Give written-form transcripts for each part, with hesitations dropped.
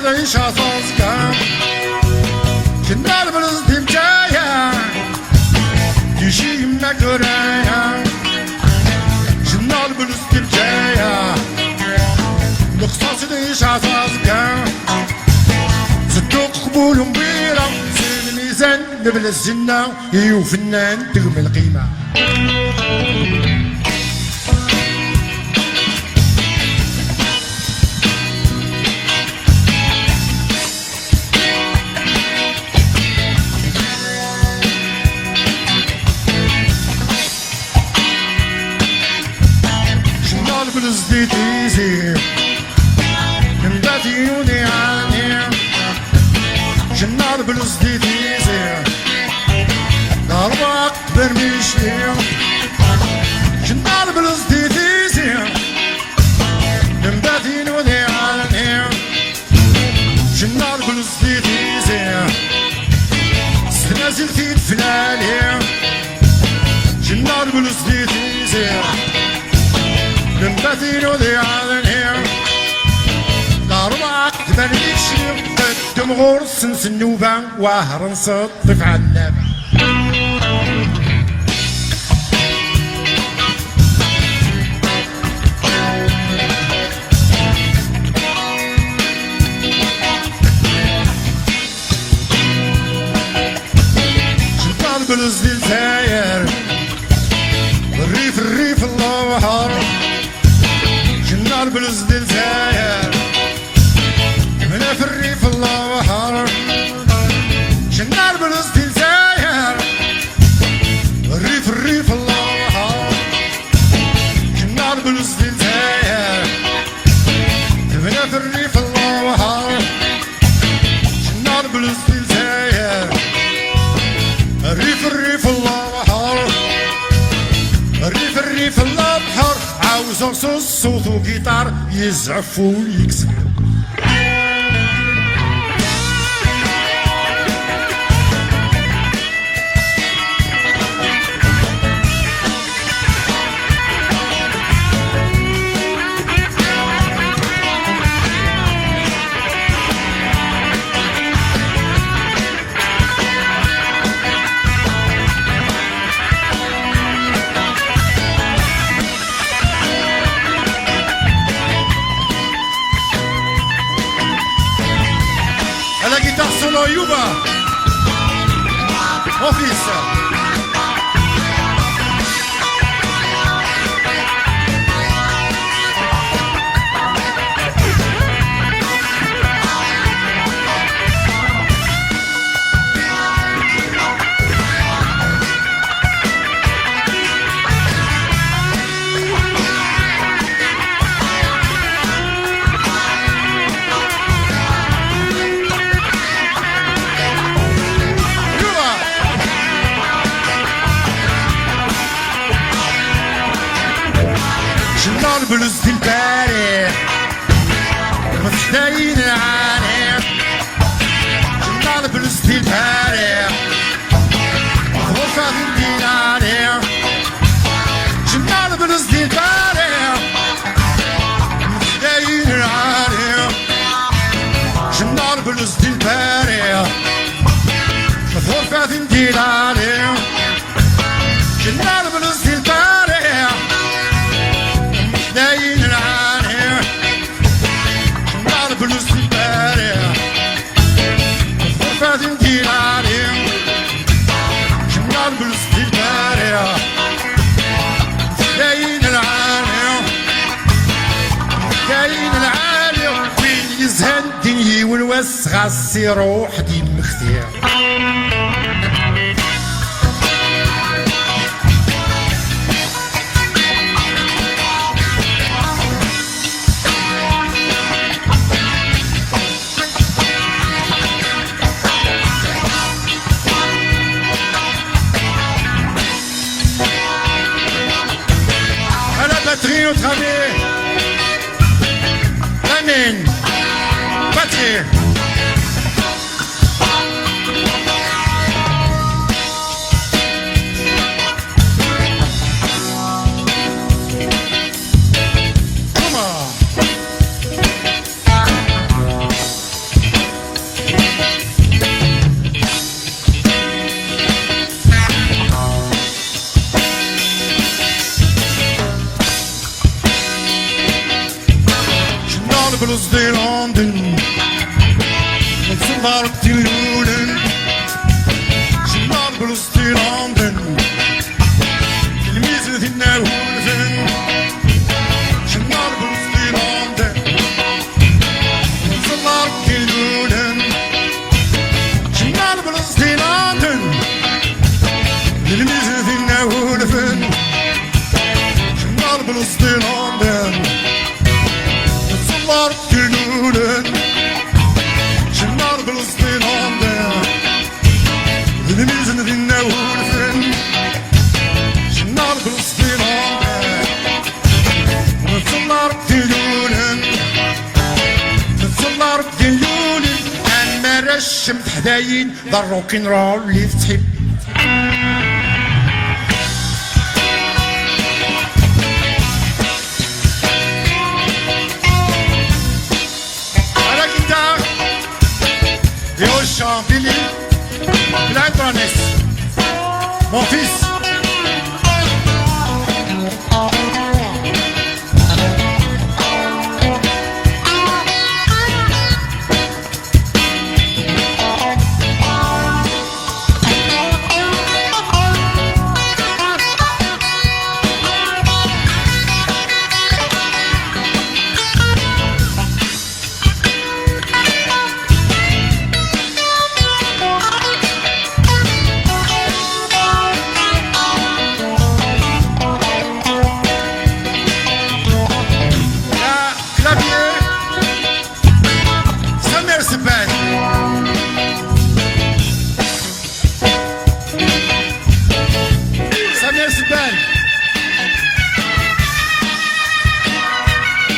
نعيش عصاصكا كنا البلز دي بجايا تجي يمك ورايا كنا البلز دي بجايا نقصاص نعيش عصاصكا صدق قبول مبيرة زين الميزان نبل الزنة يو فنان تغمي القيمة البلز دي تيزي نباتي وني عاني جنا البلز دي تيزي ضربك برميشني جنا البلز دي تيزي نباتي وني عاني جنا البلز دي تيزي سنازل تيد فلالي جنا البلز دي تيزي نباتينو ذي عالنهم ضربك تبنيش قدم غرس نسنوبة وهر نصطف عنب شطان بلز دي الزاير الريف الله وحر البلز دي الجزائر هنا في الريف الله وحر شنا البلز دي الجزائر الريف الله وحر شنا البلز دي الجزائر هنا في الريف الله وحر شنا البلز دي الجزائر الريف الله وحر الريف الله بحر عاوز رصاص صوت وجيتار يزعف ويكسر la guitare solo Yuba mon fils البلز دي البارح مش داين عاني جنا البلز دي البارح غرفة دي عاني جنا البلز دي البارح مش داين عاني جنا البلز دي البارح غرفة دي عاني جنا البلز دي البارح داين العاني جنا البلز دي البارح غرفة دي العاني جنا البلز دي البارح داين العاني داين العاني تغسي روح دي مختير au travers la mine, batterie. Blues de London met z'n warp die loeren. Journal Blues de London, die missen die nou hoeven. Journal Blues de London, met z'n warp die loeren. Journal Blues de London, die missen die nou hoeven. Journal Blues de London. Var gününün Şınlar bılızdı London Dilimizin dinle vursun Şınlar bılızdı London Nasıllar gününün Nasıllar gününün En merşim تحداين ذا الروكن رول اللي تحب Et au chant, Billy, Blantones, mon fils.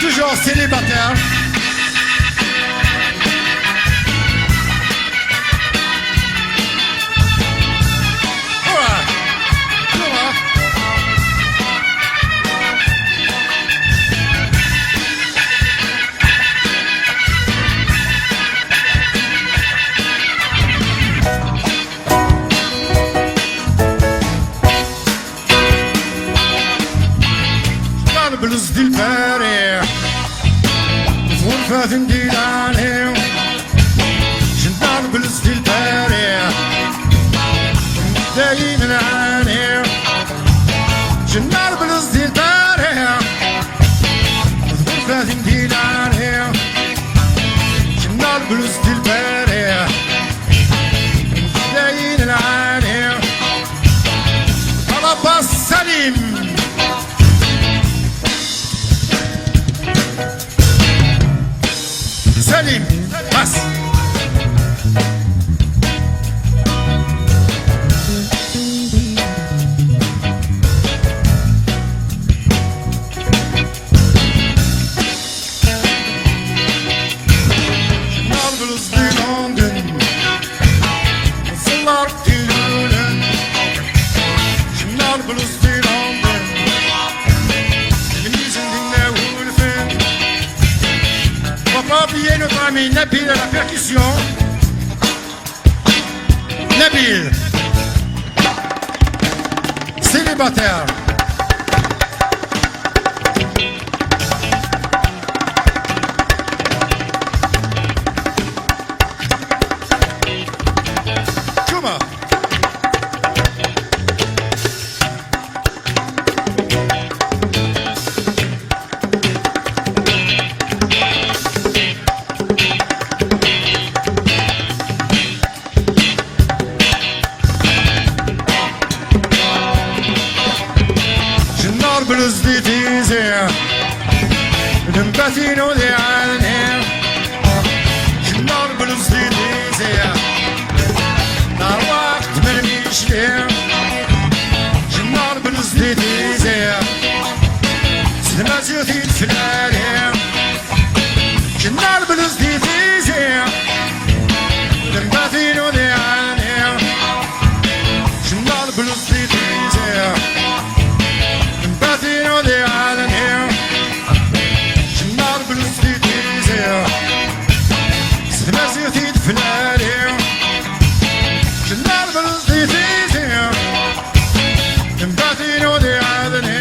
Toujours célibataire. Blues dilbari غرفة ديلاني جنان بلز dilbari داين العاني جنان بلز dilbari غرفة ديلاني جنان بلز dilbari داين العاني طلب السليم Salim, passe. Marvelous de London, Zillar de Lulen, Marvelous de London, Mise in the Wolfen. Pas oublier notre ami Nabil à la percussion. Nabil, célibataire. Chuma. blues dit easy. L'empatino di anni. Jnar blues dit easy. Nar waqt mermix li. Jnar blues dit easy. Sidma ziyuti tflali. Jnar blues dit easy. L'empatino di anni. Jnar blues dit easy. L'empatino di anni. Jnar blues dit easy. Sidma ziyuti tflali. Jnar blues dit easy. L'empatino di anni.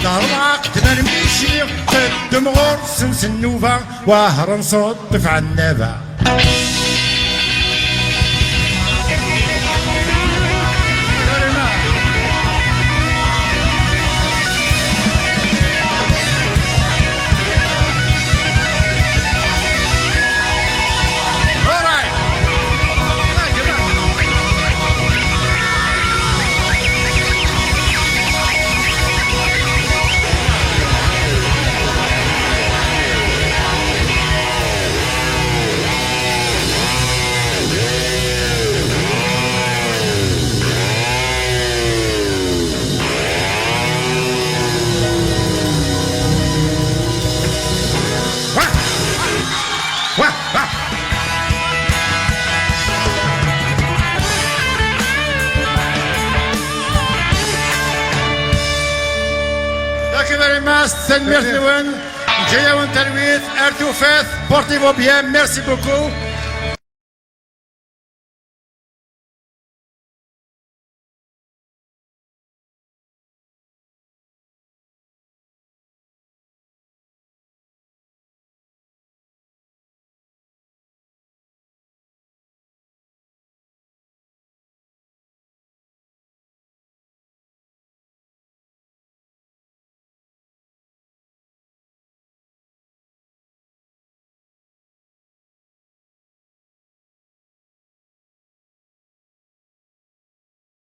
دار العقد مرميشي قدم غرس نسنوفا وهر نصدف عنابا تنمير نوان جاية وانترويت ارتو فاث بورتيفو بيان ميرسي بوكو